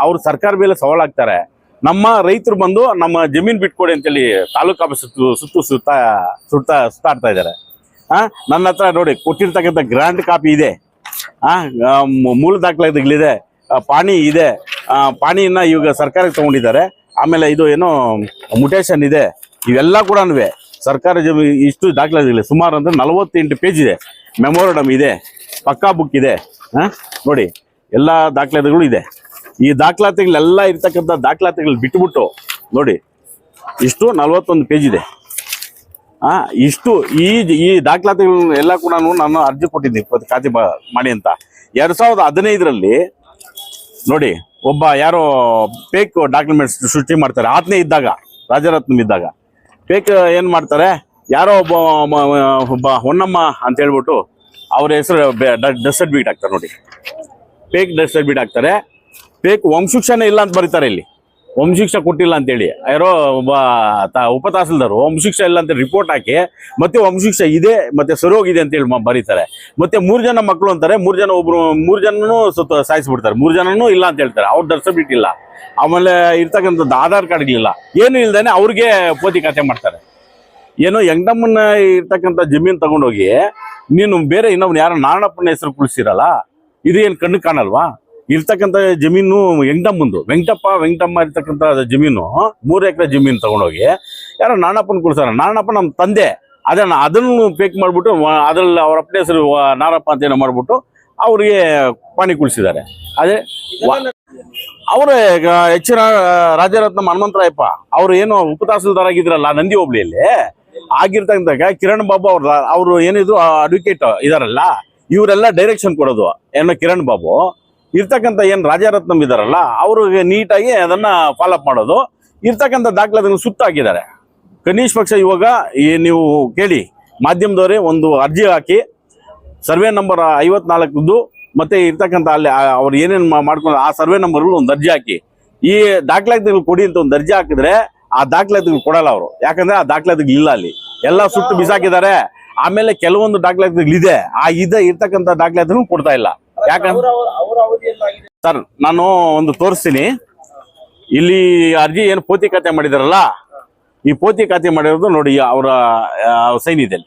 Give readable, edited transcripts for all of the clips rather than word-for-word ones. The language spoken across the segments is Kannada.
ಅವ್ರು ಸರ್ಕಾರ ಮೇಲೆ ಸವಾಲಾಗ್ತಾರೆ. ನಮ್ಮ ರೈತರು ಬಂದು ನಮ್ಮ ಜಮೀನ್ ಬಿಟ್ಕೊಡಿ ಅಂತೇಳಿ ತಾಲೂಕು ಆಫೀಸ್ ಸುತ್ತಾಡ್ತಾ ಇದ್ದಾರೆ. ನನ್ನ ಹತ್ರ ನೋಡಿ ಕೊಟ್ಟಿರ್ತಕ್ಕಂಥ ಗ್ರಾಂಟ್ ಕಾಪಿ ಇದೆ, ಮೂಲ ದಾಖಲಾತಿಗಳಿದೆ, ಪಾಣಿ ಇದೆ. ಪಾಣಿಯನ್ನ ಇವಾಗ ಸರ್ಕಾರಕ್ಕೆ ತಗೊಂಡಿದ್ದಾರೆ. ಆಮೇಲೆ ಇದು ಏನೋ ಮುಟೇಶನ್ ಇದೆ. ಇವೆಲ್ಲ ಕೂಡ ಸರ್ಕಾರ ಇಷ್ಟು ದಾಖಲಾತಿಗಳಿದೆ. ಸುಮಾರು ಅಂದ್ರೆ 48 ಪೇಜ್ ಇದೆ. ಮೆಮೋರಂಡಮ್ ಇದೆ, ಪಕ್ಕಾ ಬುಕ್ ಇದೆ. ನೋಡಿ ಎಲ್ಲ ದಾಖಲಾತಿಗಳು ಇದೆ. ಈ ದಾಖಲಾತಿಗಳೆಲ್ಲ ಇರ್ತಕ್ಕಂಥ ದಾಖಲಾತಿಗಳು ಬಿಟ್ಟುಬಿಟ್ಟು ನೋಡಿ ಇಷ್ಟು 41 ಪೇಜ್ ಇದೆ. ಇಷ್ಟು ಈ ದಾಖಲಾತಿಗಳನ್ನ ಎಲ್ಲ ಕೂಡ ನಾನು ಅರ್ಜಿ ಕೊಟ್ಟಿದ್ದೀನಿ ಖಾತೆ ಮಾಡಿ ಅಂತ. 2015ರಲ್ಲಿ ನೋಡಿ ಒಬ್ಬ ಯಾರೋ ಫೇಕ್ ಡಾಕ್ಯುಮೆಂಟ್ಸ್ ಸೃಷ್ಟಿ ಮಾಡ್ತಾರೆ. ಆತನೇ ಇದ್ದಾಗ, ರಾಜರತ್ನಂ ಇದ್ದಾಗ ಫೇಕ್ ಏನು ಮಾಡ್ತಾರೆ, ಯಾರೋ ಒಬ್ಬ ಹೊನ್ನಮ್ಮ ಅಂತ ಹೇಳ್ಬಿಟ್ಟು ಅವ್ರ ಹೆಸರು ಡೆತ್ ಸರ್ಟಿಫಿಕೇಟ್ ಹಾಕ್ತಾರೆ. ನೋಡಿ ಫೇಕ್ ಡೆತ್ ಸರ್ಟಿಫಿಕೇಟ್ ಹಾಕ್ತಾರೆ. ಫೇಕ್ ವಂಶಿಕ್ಷನೇ ಇಲ್ಲ ಅಂತ ಬರೀತಾರೆ. ಇಲ್ಲಿ ವಂಶಿಕ್ಷ ಕೊಟ್ಟಿಲ್ಲ ಅಂತೇಳಿ ಯಾರೋ ಒಬ್ಬ ಉಪ ತಹಸೀಲ್ದಾರು ವಂಶಿಕ್ಷ ಇಲ್ಲ ಅಂತ ರಿಪೋರ್ಟ್ ಹಾಕಿ ಮತ್ತೆ ವಂಶಿಕ್ಷ ಇದೆ ಮತ್ತೆ ಸರೋಗಿದೆ ಅಂತೇಳಿ ಬರೀತಾರೆ. ಮತ್ತೆ 3 ಜನ ಮಕ್ಕಳು ಅಂತಾರೆ. 3 ಜನನೂ ಸಾಯಿಸ್ಬಿಡ್ತಾರೆ. 3 ಜನನೂ ಇಲ್ಲ ಅಂತ ಹೇಳ್ತಾರೆ. ಅವ್ರ ಡೆತ್ ಸರ್ಟಿಫಿಕೇಟ್ ಇಲ್ಲ. ಆಮೇಲೆ ಇರ್ತಕ್ಕಂಥದ್ದು ಆಧಾರ್ ಕಾರ್ಡ್ಗಳಿಲ್ಲ. ಏನು ಇಲ್ದೇನೆ ಅವ್ರಿಗೆ ಪೋತಿ ಖಾತೆ ಮಾಡ್ತಾರೆ. ಏನೋ ಎಂಗಮ್ಮನ ಇರ್ತಕ್ಕಂಥ ಜಮೀನು ತಗೊಂಡೋಗಿ ನೀನು ಬೇರೆ ಇನ್ನೊಬ್ರು ಯಾರೋ ನಾರಾಯಣಪ್ಪನ ಹೆಸರು ಕುಳಿಸಿರಲ್ಲ, ಇದು ಏನು ಕಣ್ಣು ಕಾಣಲ್ವಾ? ಇರ್ತಕ್ಕಂಥ ಜಮೀನು ವೆಂಕಟಮ್ಮ ಇರ್ತಕ್ಕಂಥ ಜಮೀನು 3 ಎಕರೆ ಜಮೀನು ತಗೊಂಡೋಗಿ ಯಾರೋ ನಾರಾಯಣಪ್ಪನ ಕುಳಿಸಾರ. ನಾರಾಯಣಪ್ಪ ನಮ್ಮ ತಂದೆ, ಅದನ್ನು ಫೇಕ್ ಮಾಡ್ಬಿಟ್ಟು ಅದ್ರಲ್ಲಿ ಅವ್ರ ಅಪ್ಪನ ಹೆಸರು ನಾರಪ್ಪ ಅಂತ ಏನೋ ಮಾಡ್ಬಿಟ್ಟು ಅವ್ರಿಗೆ ಪಾಣಿ ಕುಳಿಸಿದ್ದಾರೆ. ಅದೇ ಅವರೇ ರಾಜರತ್ನಂ ಹನುಮಂತರಾಯಪ್ಪ ಅವರು ಏನು ಉಪ ತಹಸೀಲ್ದಾರ್ ಆಗಿದ್ರಲ್ಲ ನಂದಿ ಹೋಬಳಿಯಲ್ಲಿ ಆಗಿರ್ತಕ್ಕಂಥ ಕಿರಣ್ ಬಾಬು ಅವರು ಏನಿದ್ರು ಅಡ್ವೊಕೇಟ್ ಇದಾರಲ್ಲ, ಇವರೆಲ್ಲ ಡೈರೆಕ್ಷನ್ ಕೊಡೋದು. ಏನೋ ಕಿರಣ್ ಬಾಬು ಇರ್ತಕ್ಕಂಥ ಏನು ರಾಜರತ್ನಂ ಇದಾರಲ್ಲ ಅವ್ರಿಗೆ ನೀಟಾಗಿ ಅದನ್ನ ಫಾಲೋಅಪ್ ಮಾಡೋದು. ಇರ್ತಕ್ಕಂಥ ದಾಖಲಾತಿಗಳನ್ನ ಸುತ್ತ ಹಾಕಿದ್ದಾರೆ. ಕನಿಷ್ಠ ಪಕ್ಷ ಇವಾಗ ನೀವು ಕೇಳಿ, ಮಾಧ್ಯಮದವರೇ ಒಂದು ಅರ್ಜಿ ಹಾಕಿ ಸರ್ವೆ ನಂಬರ್ 54 ಮತ್ತೆ ಇರ್ತಕ್ಕಂಥ ಅಲ್ಲಿ ಅವ್ರು ಏನೇನು ಮಾಡ್ಕೊಂಡು ಆ ಸರ್ವೆ ನಂಬರ್ಗಳು ಒಂದು ಅರ್ಜಿ ಹಾಕಿ ಈ ದಾಖಲಾತಿಗಳು ಕೊಡಿ ಅಂತ ಒಂದು ಅರ್ಜಿ ಹಾಕಿದ್ರೆ ಆ ದಾಖಲಾತಿಗಳು ಕೊಡಲ್ಲ ಅವರು. ಯಾಕಂದ್ರೆ ಆ ದಾಖಲಾತಿಗಳು ಇಲ್ಲ, ಅಲ್ಲಿ ಎಲ್ಲ ಸುಟ್ಟು ಬಿಸಾಕಿದ್ದಾರೆ. ಆಮೇಲೆ ಕೆಲವೊಂದು ದಾಖಲಾತಿಗಳಿದೆ, ಇರ್ತಕ್ಕಂಥ ದಾಖಲಾತಿಗಳು ಕೊಡ್ತಾ ಇಲ್ಲ. ಯಾಕಂದ್ರೆ ಸರ್ ನಾನು ಒಂದು ತೋರಿಸ್ತೀನಿ. ಇಲ್ಲಿ ಅರ್ಜಿ ಏನು ಪೋತಿ ಖಾತೆ ಮಾಡಿದಾರಲ್ಲ, ಈ ಪೋತಿ ಖಾತೆ ಮಾಡಿರೋದು ನೋಡಿ ಅವರ ಸೈನ್ ಇದೆ.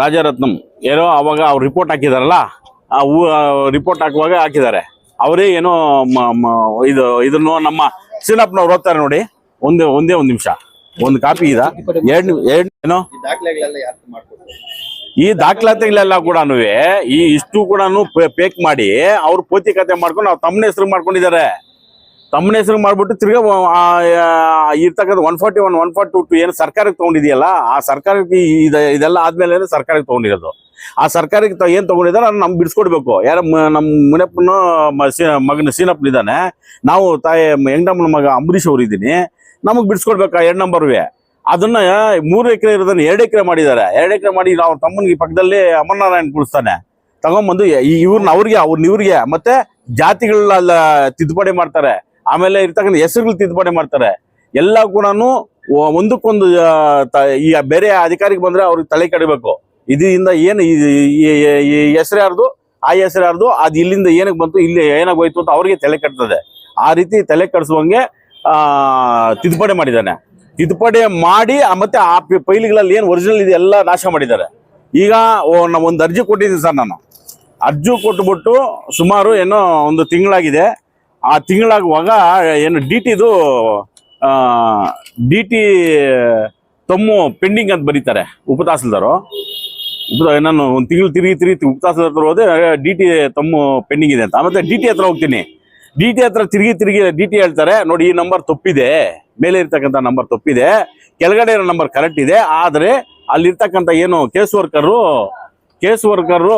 ರಾಜರತ್ನಂ ಏನೋ ಅವಾಗ ಅವ್ರು ರಿಪೋರ್ಟ್ ಹಾಕಿದಾರಲ್ಲ, ಆ ರಿಪೋರ್ಟ್ ಹಾಕುವಾಗ ಹಾಕಿದ್ದಾರೆ. ಅವರೇ ಏನೋ ಇದನ್ನು ನಮ್ಮ ಸೀನಪ್ಪನವ್ರು ಓದ್ತಾರೆ ನೋಡಿ. ಒಂದೇ ಒಂದು ನಿಮಿಷ, ಒಂದು ಕಾಪಿ ಇದೆ. ಏನೋ ಈ ದಾಖಲಾತಿಗಳೆಲ್ಲ ಕೂಡ ಇಷ್ಟು ಕೂಡ ಪೇಕ್ ಮಾಡಿ ಅವ್ರು ಪೋತಿ ಖಾತೆ ಮಾಡ್ಕೊಂಡು ಅವ್ರು ತಮ್ಮನ ಹೆಸರು ಮಾಡ್ಕೊಂಡಿದ್ದಾರೆ. ತಮ್ಮನ ಹೆಸರು ಮಾಡ್ಬಿಟ್ಟು ತಿರ್ಗಾ ಇರ್ತಕ್ಕಂಥ 141, 142 ಏನು ಸರ್ಕಾರಕ್ಕೆ ತಗೊಂಡಿದೆಯಲ್ಲ, ಆ ಸರ್ಕಾರಕ್ಕೆ ಇದೆಲ್ಲ ಆದ್ಮೇಲೆ ಸರ್ಕಾರಕ್ಕೆ ತಗೊಂಡಿರೋದು. ಆ ಸರ್ಕಾರಕ್ಕೆ ಏನ್ ತಗೊಂಡಿದ್ದಾರೆ ಅದನ್ನ ನಮ್ಗೆ ಬಿಡಿಸ್ಕೊಡ್ಬೇಕು. ಯಾರ ನಮ್ಮ ಮುನಿಯಪ್ಪನ ಮಗನ ಸೀನಪ್ಪನ ಇದ್ದಾನೆ, ನಾವು ತಾಯಿ ಹೆಂಗಮ್ಮನ ಮಗ ಅಂಬರೀಷ್ ಅವ್ರು ಇದ್ದೀನಿ, ನಮಗ್ ಬಿಡಿಸ್ಕೊಡ್ಬೇಕು 2 ನಂಬರ್ವೇ. ಅದನ್ನ 3 ಎಕರೆ ಇರೋದನ್ನ 2 ಎಕರೆ ಮಾಡಿದ್ದಾರೆ. 2 ಎಕರೆ ಮಾಡಿ ನಾವು ತಮ್ಮನಿಗೆ ಪಕ್ಕದಲ್ಲಿ ಅಮರನಾರಾಯಣ ಕುಳಿಸ್ತಾನೆ ತಗೊಂಡ್ಬಂದು ಇವ್ರಿಗೆ ಮತ್ತೆ ಜಾತಿಗಳೆಲ್ಲ ತಿದ್ದುಪಡಿ ಮಾಡ್ತಾರೆ. ಆಮೇಲೆ ಇರ್ತಕ್ಕಂಥ ಹೆಸರುಗಳು ತಿದ್ದುಪಡಿ ಮಾಡ್ತಾರೆ. ಎಲ್ಲ ಕೂಡ ಒಂದಕ್ಕೊಂದು ಈ ಬೇರೆ ಅಧಿಕಾರಿಗೆ ಬಂದ್ರೆ ಅವ್ರಿಗೆ ತಲೆ ಕೆಡಬೇಕು. ಇದರಿಂದ ಏನು ಈ ಹೆಸರು ಯಾರ್ದು, ಆ ಹೆಸರು ಯಾರ್ದು, ಅದು ಇಲ್ಲಿಂದ ಏನಕ್ಕೆ ಬಂತು, ಇಲ್ಲಿ ಏನಾಗೋಯ್ತು ಅಂತ ಅವ್ರಿಗೆ ತಲೆ ಕೆಡ್ತದೆ. ಆ ರೀತಿ ತಲೆ ಕೆಡಿಸುವಂಗೆ ತಿದ್ದುಪಡಿ ಮಾಡಿದ್ದಾನೆ. ತಿದ್ದುಪಡಿ ಮಾಡಿ ಮತ್ತೆ ಆ ಫೈಲ್ಗಳಲ್ಲಿ ಏನು ಒರಿಜಿನಲ್ ಇದೆ ಎಲ್ಲ ನಾಶ ಮಾಡಿದ್ದಾರೆ. ಈಗ ಒಂದು ಅರ್ಜಿ ಕೊಟ್ಟಿದ್ದೀನಿ ಸರ್. ನಾನು ಅರ್ಜಿ ಕೊಟ್ಟುಬಿಟ್ಟು ಸುಮಾರು ಏನೋ ಒಂದು ತಿಂಗಳಾಗಿದೆ. ಆ ತಿಂಗಳಾಗುವಾಗ ಏನು ಡಿ ಟಿ ತಮ್ಮು ಪೆಂಡಿಂಗ್ ಅಂತ ಬರೀತಾರೆ ಉಪ ತಹಸೀಲ್ದಾರು. ನಾನು ಒಂದು ತಿಂಗಳು ತಿರುಗಿ ಉಪ ತಹಸೀಲ್ದಾರ್ ಹೋದೆ, ಡಿ.ಟಿ ತಮ್ಮು ಪೆಂಡಿಂಗ್ ಇದೆ ಅಂತ. ಮತ್ತೆ ಡಿ.ಟಿ ಹತ್ರ ಹೋಗ್ತೀನಿ. ಡಿ.ಟಿ ಹತ್ರ ತಿರುಗಿ ಡಿ.ಟಿ ಹೇಳ್ತಾರೆ, ನೋಡಿ ಈ ನಂಬರ್ ತಪ್ಪಿದೆ, ಮೇಲೆ ಇರ್ತಕ್ಕಂಥ ನಂಬರ್ ತಪ್ಪಿದೆ, ಕೆಳಗಡೆ ಇರೋ ನಂಬರ್ ಕರೆಕ್ಟ್ ಇದೆ, ಆದರೆ ಅಲ್ಲಿರ್ತಕ್ಕಂಥ ಏನು ಕೇಸ್ ವರ್ಕರು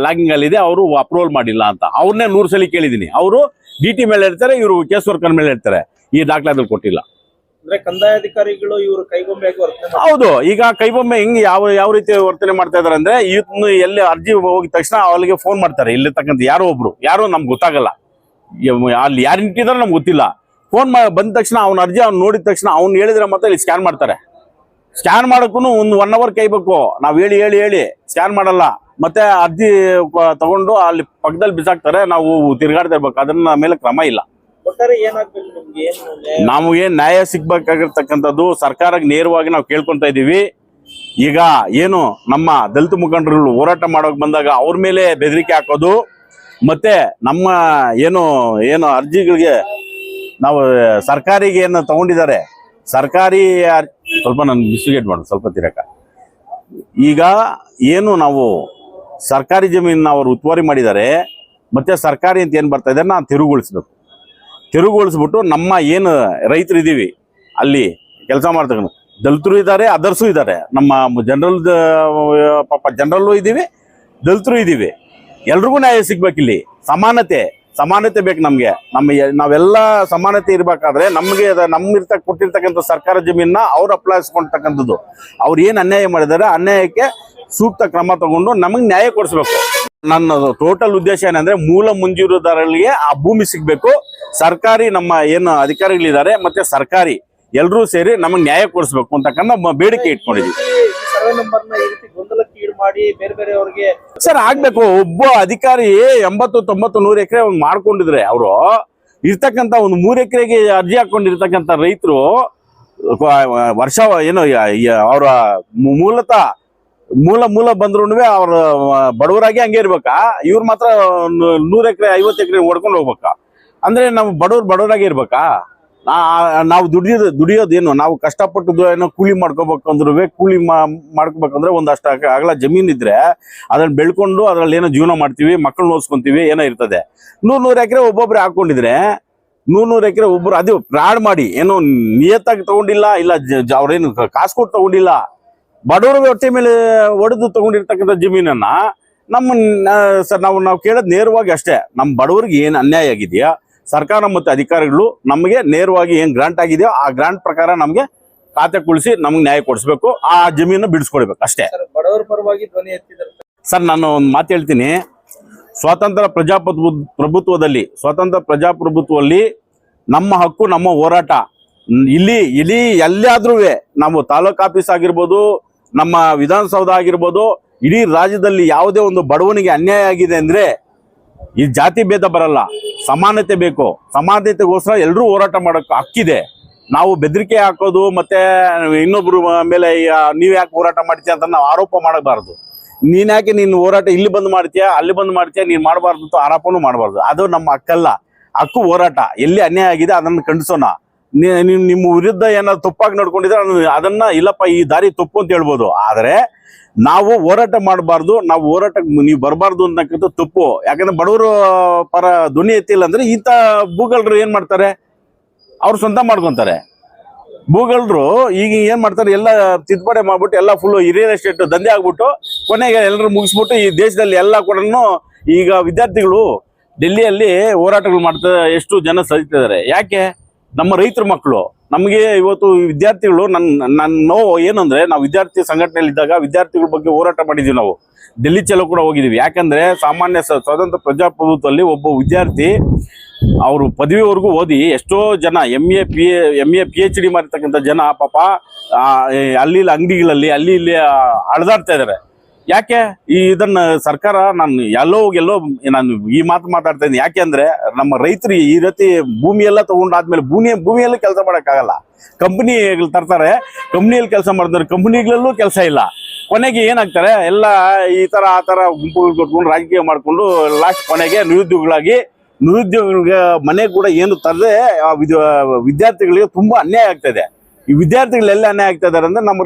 ಲಾಗಿಂಗ್ ಅಲ್ಲಿದೆ, ಅವರು ಅಪ್ರೂವಲ್ ಮಾಡಿಲ್ಲ ಅಂತ. ಅವ್ರನ್ನೇ 100 ಸಲ ಕೇಳಿದ್ದೀನಿ. ಅವರು ಡಿ.ಟಿ ಮೇಲೆ ಹೇಳ್ತಾರೆ, ಇವರು ಕೇಸ್ ವರ್ಕರ್ ಮೇಲೆ ಹೇಳ್ತಾರೆ, ಈ ದಾಖಲಾತಿ ಕೊಟ್ಟಿಲ್ಲ. ಅಂದ್ರೆ ಕಂದಾಯ ಅಧಿಕಾರಿಗಳು ಇವರು ಕೈಗೊಂಬೆ ಹೌದು. ಈಗ ಕೈಗೊಂಬೆ ಹೆಂಗ್ ಯಾವ ರೀತಿ ವರ್ತನೆ ಮಾಡ್ತಾ ಇದಾರೆ ಅಂದ್ರೆ, ಇವತ್ತು ಎಲ್ಲಿ ಅರ್ಜಿ ಹೋಗಿದ ತಕ್ಷಣ ಅವಳಿಗೆ ಫೋನ್ ಮಾಡ್ತಾರೆ. ಇಲ್ಲಿರ್ತಕ್ಕಂಥ ಯಾರೋ ನಮ್ಗೆ ಗೊತ್ತಾಗಲ್ಲ, ಅಲ್ಲಿ ಯಾರು ನಿಂತಿದಾರೆ ನಮ್ಗೆ ಗೊತ್ತಿಲ್ಲ. ಫೋನ್ ಬಂದ ತಕ್ಷಣ ಅವ್ನ ಅರ್ಜಿ ನೋಡಿದ ತಕ್ಷಣ ಅವ್ನು ಹೇಳಿದ್ರೆ ಮತ್ತೆ ಇಲ್ಲಿ ಸ್ಕ್ಯಾನ್ ಮಾಡ್ತಾರೆ. ಸ್ಕ್ಯಾನ್ ಮಾಡೋಕ್ಕೂ ಒಂದು 1 ಅವರ್ ಕೈಬೇಕು. ನಾವು ಹೇಳಿ ಸ್ಕ್ಯಾನ್ ಮಾಡಲ್ಲ. ಮತ್ತೆ ಅರ್ಜಿ ತಗೊಂಡು ಅಲ್ಲಿ ಪಕ್ಕದಲ್ಲಿ ಬಿಸಾಕ್ತಾರೆ. ನಾವು ತಿರ್ಗಾಡ್ತಾ ಇರ್ಬೇಕು. ಅದನ್ನ ಮೇಲೆ ಕ್ರಮ ಇಲ್ಲ. ಒಟ್ಟಾರೆ ಏನಾಗ್ಬೇಕು ನಿಮ್ಗೆ? ನಮಗೆ ನ್ಯಾಯ ಸಿಗ್ಬೇಕಾಗಿರ್ತಕ್ಕಂಥದ್ದು ಸರ್ಕಾರಕ್ಕೆ ನೇರವಾಗಿ ನಾವು ಕೇಳ್ಕೊಂತ ಇದೀವಿ. ಈಗ ಏನು ನಮ್ಮ ದಲಿತ ಮುಖಂಡರು ಹೋರಾಟ ಮಾಡೋಕೆ ಬಂದಾಗ ಅವ್ರ ಮೇಲೆ ಬೆದರಿಕೆ ಹಾಕೋದು, ಮತ್ತೆ ನಮ್ಮ ಏನು ಏನು ಅರ್ಜಿಗಳಿಗೆ ನಾವು ಸರ್ಕಾರಿಗೆ ಏನು ತಗೊಂಡಿದ್ದಾರೆ, ಸರ್ಕಾರಿ ಸ್ವಲ್ಪ ನಾನು ಮಿಸ್ಗೇಟ್ ಮಾಡೋದು ಸ್ವಲ್ಪ ತಿರಕ. ಈಗ ಏನು ನಾವು ಸರ್ಕಾರಿ ಜಮೀನನ್ನ ಅವರು ಉತ್ತುವರಿ ಮಾಡಿದ್ದಾರೆ, ಮತ್ತೆ ಸರ್ಕಾರಿ ಅಂತ ಏನು ಬರ್ತಾ ಇದೆ ನಾವು ತೆರವುಗೊಳಿಸ್ಬಿಟ್ಟು ನಮ್ಮ ಏನು ರೈತರು ಇದ್ದೀವಿ ಅಲ್ಲಿ ಕೆಲಸ ಮಾಡ್ತಕ್ಕಂಥ ದಲಿತರು ಇದ್ದಾರೆ, ಅದರ್ಸು ಇದ್ದಾರೆ, ನಮ್ಮ ಪಾಪ ಜನರಲ್ಲೂ ಇದ್ದೀವಿ, ದಲಿತರು ಇದ್ದೀವಿ. ಎಲ್ರಿಗೂ ನ್ಯಾಯ ಸಿಗ್ಬೇಕಿಲ್ಲಿ. ಸಮಾನತೆ ಬೇಕು ನಮಗೆ. ನಾವೆಲ್ಲ ಸಮಾನತೆ ಇರಬೇಕಾದ್ರೆ ನಮಗೆ ಕೊಟ್ಟಿರ್ತಕ್ಕಂಥ ಸರ್ಕಾರ ಜಮೀನನ್ನ ಅವ್ರು ಅಪ್ಲಾಯಿಸ್ಕೊಳ್ತಕ್ಕಂಥದ್ದು. ಅವ್ರು ಏನು ಅನ್ಯಾಯ ಮಾಡಿದ್ದಾರೆ ಅನ್ಯಾಯಕ್ಕೆ ಸೂಕ್ತ ಕ್ರಮ ತಗೊಂಡು ನಮಗೆ ನ್ಯಾಯ ಕೊಡಿಸ್ಬೇಕು. ನನ್ನ ಟೋಟಲ್ ಉದ್ದೇಶ ಏನಂದ್ರೆ ಮೂಲ ಮಂಜೂರುದಾರರಿಗೆ ಆ ಭೂಮಿ ಸಿಗ್ಬೇಕು. ಸರ್ಕಾರಿ ನಮ್ಮ ಏನು ಅಧಿಕಾರಿಗಳಿದ್ದಾರೆ ಮತ್ತೆ ಸರ್ಕಾರಿ ಎಲ್ಲರೂ ಸೇರಿ ನಮಗೆ ನ್ಯಾಯ ಕೊಡಿಸ್ಬೇಕು ಅಂತಕ್ಕಂಥ ಬೇಡಿಕೆ ಇಟ್ಕೊಂಡಿದ್ವಿ. ಸರ್ವೆ ನಂಬರ್ನ ಈ ರೀತಿ ಗೊಂದಲಕ್ಕೆ ಈಡು ಮಾಡಿ ಬೇರೆಯವರಿಗೆ ಸರ್ ಆಗ್ಬೇಕು. ಒಬ್ಬ ಅಧಿಕಾರಿ 80, 90, 100 ಎಕರೆ ಮಾಡ್ಕೊಂಡಿದ್ರೆ ಅವರು ಇರ್ತಕ್ಕಂಥ ಒಂದು 3 ಎಕರೆಗೆ ಅರ್ಜಿ ಹಾಕೊಂಡಿರ್ತಕ್ಕಂಥ ರೈತರು ವರ್ಷ ಏನು ಅವರ ಮೂಲ ಬಂದ್ರು ಅವ್ರ ಬಡವರಾಗಿ ಹಂಗೆ ಇರ್ಬೇಕಾ? ಇವ್ರು ಮಾತ್ರ 100 ಎಕರೆ 50 ಎಕರೆ ಹೊಡ್ಕೊಂಡು ಹೋಗ್ಬೇಕಾ? ಅಂದ್ರೆ ನಾವು ಬಡವರಾಗಿ ಇರ್ಬೇಕಾ? ನಾವು ದುಡಿಯೋದೇನು? ನಾವು ಕಷ್ಟಪಟ್ಟು ಏನೋ ಕೂಲಿ ಮಾಡ್ಕೋಬೇಕಂದ್ರೂ ಕೂಲಿ ಮಾಡ್ಕೋಬೇಕಂದ್ರೆ ಒಂದಷ್ಟು ಅಗಲ ಜಮೀನ್ ಇದ್ರೆ ಅದನ್ನ ಬೆಳ್ಕೊಂಡು ಅದ್ರಲ್ಲಿ ಏನೋ ಜೀವನ ಮಾಡ್ತೀವಿ, ಮಕ್ಕಳು ಓದಿಸ್ಕೊಂತೀವಿ, ಏನೋ ಇರ್ತದೆ. 100 ಎಕರೆ ಒಬ್ಬೊಬ್ರೆ ಹಾಕೊಂಡಿದ್ರೆ 100 ಎಕರೆ ಒಬ್ಬರು ಅದು ಫ್ರಾಡ್ ಮಾಡಿ ಏನೋ ನಿಯತ್ತಾಗಿ ತಗೊಂಡಿಲ್ಲ, ಇಲ್ಲ ಅವ್ರೇನು ಕಾಸು ಕೊಟ್ಟು ತಗೊಂಡಿಲ್ಲ, ಬಡವರಿಗೆ ಹೊಟ್ಟೆ ಮೇಲೆ ಒಡೆದು ತಗೊಂಡಿರ್ತಕ್ಕಂಥ ಜಮೀನನ್ನ ನಾವು ಕೇಳೋದು ನೇರವಾಗಿ ಅಷ್ಟೇ. ನಮ್ಮ ಬಡವರಿಗೆ ಏನು ಅನ್ಯಾಯ ಆಗಿದೆಯಾ, ಸರ್ಕಾರ ಮತ್ತು ಅಧಿಕಾರಿಗಳು ನಮಗೆ ನೇರವಾಗಿ ಏನು ಗ್ರಾಂಟ್ ಆಗಿದೆಯೋ ಆ ಗ್ರಾಂಟ್ ಪ್ರಕಾರ ನಮಗೆ ಖಾತೆ ಕುಳಿಸಿ ನಮ್ಗೆ ನ್ಯಾಯ ಕೊಡಿಸ್ಬೇಕು, ಆ ಜಮೀನು ಬಿಡಿಸ್ಕೊಡ್ಬೇಕು ಅಷ್ಟೇ. ಬಡವರ ಪರವಾಗಿ ಧ್ವನಿ ಎತ್ತಿದ್ದಾರೆ ಸರ್. ನಾನು ಒಂದು ಮಾತು ಹೇಳ್ತೀನಿ. ಸ್ವಾತಂತ್ರ್ಯ ಪ್ರಜಾಪ್ರಭುತ್ವದಲ್ಲಿ ನಮ್ಮ ಹಕ್ಕು, ನಮ್ಮ ಹೋರಾಟ ಇಲ್ಲಿ ಎಲ್ಲಾದ್ರೂ ನಾವು ತಾಲೂಕ್ ಆಫೀಸ್ ಆಗಿರ್ಬೋದು, ನಮ್ಮ ವಿಧಾನಸೌಧ ಆಗಿರ್ಬೋದು, ಇಡೀ ರಾಜ್ಯದಲ್ಲಿ ಯಾವುದೇ ಒಂದು ಬಡವನಿಗೆ ಅನ್ಯಾಯ ಆಗಿದೆ ಅಂದ್ರೆ ಈ ಜಾತಿ ಭೇದ ಬರಲ್ಲ, ಸಮಾನತೆ ಬೇಕು. ಸಮಾನತೆಗೋಸ್ಕರ ಎಲ್ಲರೂ ಹೋರಾಟ ಮಾಡೋಕೆ ಹಕ್ಕಿದೆ. ನಾವು ಬೆದರಿಕೆ ಹಾಕೋದು ಮತ್ತೆ ಇನ್ನೊಬ್ರು ಮೇಲೆ ನೀವ್ ಯಾಕೆ ಹೋರಾಟ ಮಾಡ್ತೀಯ ಅಂತ ನಾವು ಆರೋಪ ಮಾಡಬಾರ್ದು. ನೀನ್ ಹೋರಾಟ ಇಲ್ಲಿ ಬಂದು ಮಾಡ್ತೀಯಾ, ಅಲ್ಲಿ ಬಂದು ಮಾಡ್ತೀಯಾ, ನೀನ್ ಮಾಡಬಾರ್ದು ಅಂತ ಆರೋಪನೂ ಮಾಡಬಾರ್ದು. ಅದು ನಮ್ಮ ಹಕ್ಕಲ್ಲ. ಹಕ್ಕು ಹೋರಾಟ. ಎಲ್ಲಿ ಅನ್ಯಾಯ ಆಗಿದೆ ಅದನ್ನು ಖಂಡಿಸೋಣ. ನಿಮ್ಮ ವಿರುದ್ಧ ಏನಾದ್ರು ತಪ್ಪಾಗಿ ನಡ್ಕೊಂಡಿದ್ರೆ ಅದನ್ನ ಇಲ್ಲಪ್ಪ ಈ ದಾರಿ ತಪ್ಪು ಅಂತ ಹೇಳ್ಬೋದು. ಆದ್ರೆ ನಾವು ಹೋರಾಟ ಮಾಡಬಾರ್ದು, ನಾವು ಹೋರಾಟಕ್ಕೆ ನೀವು ಬರಬಾರ್ದು ಅಂತಕ್ಕಂಥ ತಪ್ಪು. ಯಾಕಂದ್ರೆ ಬಡವರು ಪರ ಧ್ವನಿ ಎತ್ತಿಲ್ಲ ಅಂದ್ರೆ ಇಂಥ ಭೂಗಳ್ರು ಏನ್ ಮಾಡ್ತಾರೆ, ಅವ್ರು ಸ್ವಂತ ಮಾಡ್ಕೊಂತಾರೆ. ಭೂಗಳ್ರು ಈಗ ಏನ್ ಮಾಡ್ತಾರೆ, ಎಲ್ಲ ತಿದ್ದುಪಡಿ ಮಾಡ್ಬಿಟ್ಟು ಎಲ್ಲ ಫುಲ್ ರಿಯಲ್ ಎಸ್ಟೇಟ್ ದಂಧೆ ಆಗ್ಬಿಟ್ಟು ಕೊನೆಗೆ ಎಲ್ಲರೂ ಮುಗಿಸ್ಬಿಟ್ಟು ಈ ದೇಶದಲ್ಲಿ ಎಲ್ಲ ಕೂಡ ಈಗ ವಿದ್ಯಾರ್ಥಿಗಳು ಡೆಲ್ಲಿಯಲ್ಲಿ ಹೋರಾಟಗಳು ಮಾಡ್ತಾ ಎಷ್ಟು ಜನ ಸಹಿತಿದ್ದಾರೆ. ಯಾಕೆ? ನಮ್ಮ ರೈತರ ಮಕ್ಕಳು. ನಮಗೆ ಇವತ್ತು ವಿದ್ಯಾರ್ಥಿಗಳು ನನ್ನ ನೋವು ಏನಂದ್ರೆ, ನಾವು ವಿದ್ಯಾರ್ಥಿ ಸಂಘಟನೆಯಲ್ಲಿ ಇದ್ದಾಗ ವಿದ್ಯಾರ್ಥಿಗಳ ಬಗ್ಗೆ ಹೋರಾಟ ಮಾಡಿದೀವಿ. ನಾವು ಡೆಲ್ಲಿ ಚಲೋ ಕೂಡ ಹೋಗಿದ್ದೀವಿ. ಯಾಕಂದ್ರೆ ಸಾಮಾನ್ಯ ಸ್ವತಂತ್ರ ಪ್ರಜಾಪ್ರಭುತ್ವದಲ್ಲಿ ಒಬ್ಬ ವಿದ್ಯಾರ್ಥಿ ಅವರು ಪದವಿವರೆಗೂ ಓದಿ ಎಷ್ಟೋ ಜನ MA PhD ಮಾಡಿರ್ತಕ್ಕಂಥ ಜನ ಪಾಪ ಅಲ್ಲಿ ಅಂಗಡಿಗಳಲ್ಲಿ ಅಲ್ಲಿ ಇಲ್ಲಿ ಅಳದಾಡ್ತಾ ಇದ್ದಾರೆ. ಯಾಕೆ? ಇದನ್ನ ಸರ್ಕಾರ ನಾನು ಈ ಮಾತು ಮಾತಾಡ್ತಾ ಇದ್ದೀನಿ. ಯಾಕೆ ಅಂದ್ರೆ ನಮ್ಮ ರೈತರು ಈ ರೀತಿ ಭೂಮಿಯೆಲ್ಲ ತಗೊಂಡಾದ್ಮೇಲೆ ಭೂಮಿಯಲ್ಲೂ ಕೆಲಸ ಮಾಡೋಕ್ಕಾಗಲ್ಲ. ಕಂಪ್ನಿಗಳು ತರ್ತಾರೆ, ಕಂಪ್ನಿಯಲ್ಲಿ ಕೆಲಸ ಮಾಡ್ತಾರೆ, ಕಂಪ್ನಿಗಳಲ್ಲೂ ಕೆಲಸ ಇಲ್ಲ. ಕೊನೆಗೆ ಏನಾಗ್ತಾರೆ, ಎಲ್ಲ ಈ ತರ ಆ ತರ ಗುಂಪುಗಳು ಕೊಟ್ಕೊಂಡು ರಾಜಕೀಯ ಮಾಡ್ಕೊಂಡು ಲಾಸ್ಟ್ ಕೊನೆಗೆ ನಿರುದ್ಯೋಗಿಗಳಿಗೆ ಮನೆ ಕೂಡ ಏನು ತರದೆ ವಿದ್ಯಾರ್ಥಿಗಳಿಗೆ ತುಂಬಾ ಅನ್ಯಾಯ ಆಗ್ತಾ ಇದೆ. ಈ ವಿದ್ಯಾರ್ಥಿಗಳೆಲ್ಲ ಅನ್ಯಾಯ ಆಗ್ತಾ ಇದಾರೆ ಅಂದ್ರೆ ನಮ್ಮ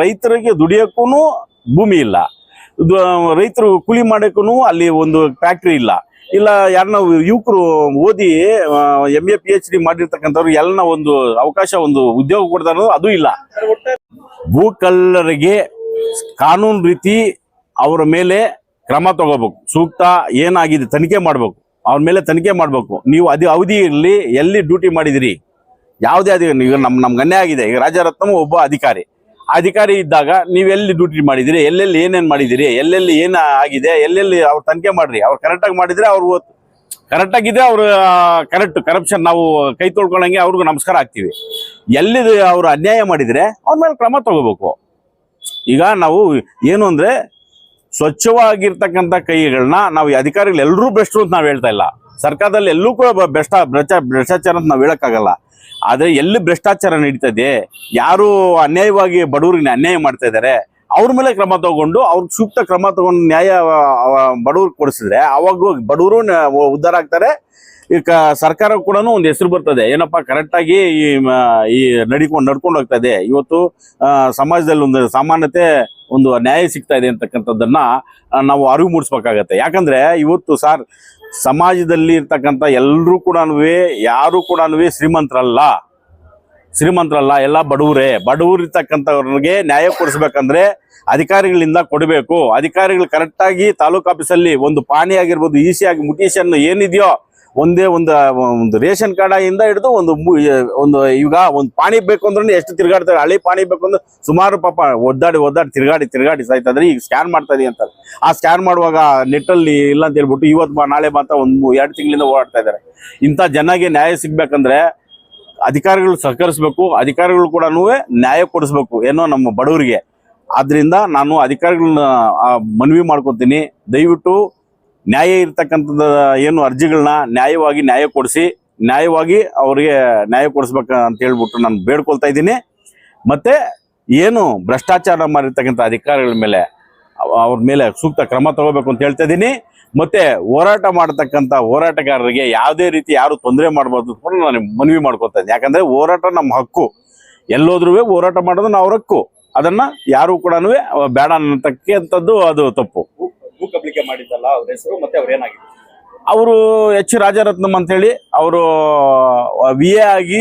ರೈತರಿಗೆ ದುಡಿಯೋಕ್ಕೂ ಭೂಮಿ ಇಲ್ಲ, ರೈತರು ಕೂಲಿ ಮಾಡೋಕ್ಕೂ ಅಲ್ಲಿ ಒಂದು ಫ್ಯಾಕ್ಟ್ರಿ ಇಲ್ಲ. ಯಾರನ್ನ ಯುವಕರು ಓದಿ MA PhD ಮಾಡಿರ್ತಕ್ಕಂಥವ್ರು ಎಲ್ಲ ಒಂದು ಅವಕಾಶ, ಒಂದು ಉದ್ಯೋಗ ಕೊಡ್ತಾರೋ ಅದು ಇಲ್ಲ. ಭೂಕಳ್ಳರಿಗೆ ಕಾನೂನು ರೀತಿ ಅವರ ಮೇಲೆ ಕ್ರಮ ತಗೋಬೇಕು. ಸೂಕ್ತ ಏನಾಗಿದೆ ತನಿಖೆ ಮಾಡ್ಬೇಕು, ಅವ್ರ ಮೇಲೆ ತನಿಖೆ ಮಾಡ್ಬೇಕು. ನೀವು ಅವಧಿಯಲ್ಲಿ ಎಲ್ಲಿ ಡ್ಯೂಟಿ ಮಾಡಿದಿರಿ, ಯಾವುದೇ ಈಗ ನಮ್ಗೆ ಅನ್ಯಾಯ ಆಗಿದೆ. ಈಗ ರಾಜರತ್ನಂ ಒಬ್ಬ ಅಧಿಕಾರಿ ಇದ್ದಾಗ ನೀವೆಲ್ಲಿ ಡ್ಯೂಟಿ ಮಾಡಿದಿರಿ, ಎಲ್ಲೆಲ್ಲಿ ಏನೇನ್ ಮಾಡಿದಿರಿ, ಎಲ್ಲೆಲ್ಲಿ ಏನ ಆಗಿದೆ, ಎಲ್ಲೆಲ್ಲಿ ಅವ್ರು ತನಿಖೆ ಮಾಡ್ರಿ. ಅವ್ರು ಕರೆಕ್ಟಾಗಿ ಮಾಡಿದ್ರೆ ಕರೆಕ್ಟ್ ಆಗಿದ್ರೆ ಅವ್ರು ಕರಪ್ಷನ್ ನಾವು ಕೈ ತೊಳ್ಕೊಳ್ಳಂಗೆ ಅವ್ರಿಗೂ ನಮಸ್ಕಾರ ಆಗ್ತೀವಿ. ಎಲ್ಲಿ ಅವ್ರು ಅನ್ಯಾಯ ಮಾಡಿದ್ರೆ ಅವ್ರ ಮೇಲೆ ಕ್ರಮ ತಗೋಬೇಕು. ಈಗ ನಾವು ಏನು ಅಂದ್ರೆ ಸ್ವಚ್ಛವಾಗಿರ್ತಕ್ಕಂಥ ಕೈಗಳನ್ನ ನಾವು ಅಧಿಕಾರಿಗಳು ಎಲ್ಲರೂ ಬೆಸ್ಟ್ರು ಅಂತ ನಾವು ಹೇಳ್ತಾ ಇಲ್ಲ. ಸರ್ಕಾರದಲ್ಲಿ ಎಲ್ಲೂ ಕೂಡ ಭ್ರಷ್ಟಾಚಾರ ಅಂತ ನಾವು ಹೇಳಕ್ಕಾಗಲ್ಲ. ಆದ್ರೆ ಎಲ್ಲಿ ಭ್ರಷ್ಟಾಚಾರ ನಡೀತದೆ, ಯಾರು ಅನ್ಯಾಯವಾಗಿ ಬಡವರಿಗೆ ಅನ್ಯಾಯ ಮಾಡ್ತಾ ಇದ್ದಾರೆ ಅವ್ರ ಮೇಲೆ ಕ್ರಮ ತಗೊಂಡು ಅವ್ರಿಗೆ ಸೂಕ್ತ ಕ್ರಮ ತಗೊಂಡು ನ್ಯಾಯ ಬಡವ್ರಿಗೆ ಕೊಡಿಸಿದ್ರೆ ಅವಾಗ ಬಡವರು ಉದ್ಧಾರ ಆಗ್ತಾರೆ. ಈಗ ಸರ್ಕಾರ ಕೂಡ ಒಂದು ಹೆಸರು ಬರ್ತದೆ, ಏನಪ್ಪ ಕರೆಕ್ಟಾಗಿ ಈ ನಡ್ಕೊಂಡು ಹೋಗ್ತಾ ಇದೆ. ಇವತ್ತು ಸಮಾಜದಲ್ಲಿ ಒಂದು ಸಾಮಾನ್ಯತೆ, ಒಂದು ನ್ಯಾಯ ಸಿಗ್ತಾ ಇದೆ ಅಂತಕ್ಕಂಥದ್ದನ್ನ ನಾವು ಅರಿವು ಮೂಡಿಸ್ಬೇಕಾಗತ್ತೆ. ಯಾಕಂದ್ರೆ ಇವತ್ತು ಸಮಾಜದಲ್ಲಿ ಇರ್ತಕ್ಕಂಥ ಎಲ್ಲರೂ ಕೂಡ ಯಾರು ಕೂಡ ಶ್ರೀಮಂತರಲ್ಲ, ಎಲ್ಲ ಬಡವರು ಇರ್ತಕ್ಕಂಥವ್ರಿಗೆ ನ್ಯಾಯ ಕೊಡಿಸ್ಬೇಕಂದ್ರೆ ಅಧಿಕಾರಿಗಳಿಂದ ಕೊಡಬೇಕು. ಅಧಿಕಾರಿಗಳು ಕರೆಕ್ಟಾಗಿ ತಾಲೂಕು ಆಫೀಸಲ್ಲಿ ಒಂದು ಪಾಣಿ ಆಗಿರ್ಬೋದು, ಇಸಿ ಆಗಿ ಮುಟೇಶನ್ ಏನಿದೆಯೋ ಒಂದೇ ಒಂದು ರೇಷನ್ ಕಾರ್ಡ್ ಇಂದ ಹಿಡಿದು ಒಂದು ಈಗ ಒಂದು ಪಾಣಿ ಬೇಕು ಅಂದ್ರೆ ಎಷ್ಟು ತಿರ್ಗಾಡ್ತಾರೆ. ಹಳೆ ಪಾಣಿ ಬೇಕು ಅಂದ್ರೆ ಸುಮಾರು ಪಾಪ ಒದ್ದಾಡಿ ತಿರ್ಗಾಡಿ ಸಾಯ್ತಾ ಇದ್ರೆ. ಈಗ ಸ್ಕ್ಯಾನ್ ಮಾಡ್ತಾ ಇದೀವಿ ಅಂತಾರೆ. ಆ ಸ್ಕ್ಯಾನ್ ಮಾಡುವಾಗ ನೆಟ್ಟಲ್ಲಿ ಇಲ್ಲ ಅಂತ ಹೇಳ್ಬಿಟ್ಟು ಇವತ್ತು ನಾಳೆ ಮಾತ್ರ 1-2 ತಿಂಗಳಿಂದ ಓಡಾಡ್ತಾ ಇದ್ದಾರೆ. ಇಂಥ ಜನಗೆ ನ್ಯಾಯ ಸಿಗ್ಬೇಕಂದ್ರೆ ಅಧಿಕಾರಿಗಳು ಸಹಕರಿಸ್ಬೇಕು, ಅಧಿಕಾರಿಗಳು ಕೂಡ ನ್ಯಾಯ ಕೊಡಿಸ್ಬೇಕು ಏನೋ ನಮ್ಮ ಬಡವರಿಗೆ. ಆದ್ರಿಂದ ನಾನು ಅಧಿಕಾರಿಗಳನ್ನ ಮನವಿ ಮಾಡ್ಕೊತೀನಿ, ದಯವಿಟ್ಟು ನ್ಯಾಯ ಇರ್ತಕ್ಕಂಥದ್ದು ಏನು ಅರ್ಜಿಗಳನ್ನ ನ್ಯಾಯ ಕೊಡಿಸಿ, ನ್ಯಾಯವಾಗಿ ಅವರಿಗೆ ನ್ಯಾಯ ಕೊಡಿಸ್ಬೇಕು ಅಂತ ಹೇಳ್ಬಿಟ್ಟು ನಾನು ಬೇಡ್ಕೊಳ್ತಾ ಇದ್ದೀನಿ. ಮತ್ತೆ ಏನು ಭ್ರಷ್ಟಾಚಾರ ಮಾಡಿರ್ತಕ್ಕಂಥ ಅಧಿಕಾರಿಗಳ ಮೇಲೆ ಅವ್ರ ಮೇಲೆ ಸೂಕ್ತ ಕ್ರಮ ತಗೋಬೇಕು ಅಂತ ಹೇಳ್ತಾ ಇದ್ದೀನಿ. ಮತ್ತೆ ಹೋರಾಟ ಮಾಡತಕ್ಕಂಥ ಹೋರಾಟಗಾರರಿಗೆ ಯಾವುದೇ ರೀತಿ ಯಾರು ತೊಂದರೆ ಮಾಡಬಾರ್ದು ಕೂಡ ನಾನು ಮನವಿ ಮಾಡ್ಕೊತಾ ಇದ್ದೀನಿ. ಯಾಕಂದ್ರೆ ಹೋರಾಟ ನಮ್ಮ ಹಕ್ಕು, ಎಲ್ಲೋದ್ರೂ ಹೋರಾಟ ಮಾಡೋದು ನಾವು ಹಕ್ಕು. ಅದನ್ನ ಯಾರು ಕೂಡ ಬೇಡ ಅನ್ನತಕ್ಕಂಥದ್ದು ಅದು ತಪ್ಪು. ಭೂ ಕಬಳಿಕೆ ಮಾಡಿದ್ದಲ್ಲ ಅವ್ರ ಹೆಸರು, ಮತ್ತೆ ಅವ್ರೇನಾಗಿದೆ? ಅವರು ಎಚ್ ರಾಜರತ್ನಂ ಅಂತೇಳಿ ಅವರು VA ಆಗಿ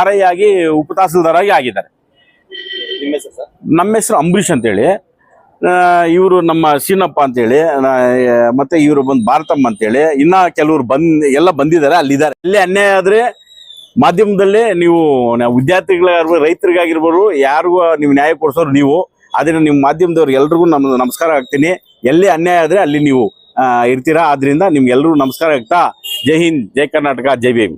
RI ಆಗಿ ಉಪ ತಹಸೀಲ್ದಾರ್ ಆಗಿ ಆಗಿದ್ದಾರೆ. ನಿಮ್ಮ ಹೆಸರು ಸರ್? ನಮ್ಮ ಹೆಸರು ಅಂಬರೀಷ್ ಅಂತೇಳಿ. ಇವರು ನಮ್ಮ ಸೀನಪ್ಪ ಅಂತೇಳಿ, ಮತ್ತೆ ಇವರು ಭಾರತಮ್ಮ ಅಂತೇಳಿ. ಇನ್ನ ಕೆಲವರು ಎಲ್ಲ ಬಂದಿದ್ದಾರೆ, ಅಲ್ಲಿದ್ದಾರೆ. ಅಲ್ಲಿ ಅನ್ಯಾಯ ಆದ್ರೆ ಮಾಧ್ಯಮದಲ್ಲೇ ನೀವು ವಿದ್ಯಾರ್ಥಿಗಳಿಗಾಗಿರ್ಬೋದು, ರೈತರಿಗಾಗಿರ್ಬೋದು, ಯಾರಿಗೂ ನೀವು ನ್ಯಾಯ ಕೊಡಿಸೋರು ನೀವು. ಆದ್ರೆ ನಿಮ್ಮ ಮಾಧ್ಯಮದವ್ರಿಗೆ ಎಲ್ರಿಗೂ ನಮಸ್ಕಾರ ಆಗ್ತೀನಿ. ಎಲ್ಲಿ ಅನ್ಯಾಯ ಆದ್ರೆ ಅಲ್ಲಿ ನೀವು ಇರ್ತೀರಾ. ಆದ್ರಿಂದ ನಿಮ್ಗೆಲ್ರಿಗೂ ನಮಸ್ಕಾರ ಆಗ್ತಾ. ಜೈ ಹಿಂದ್, ಜೈ ಕರ್ನಾಟಕ, ಜೈ ಭೀಮ್.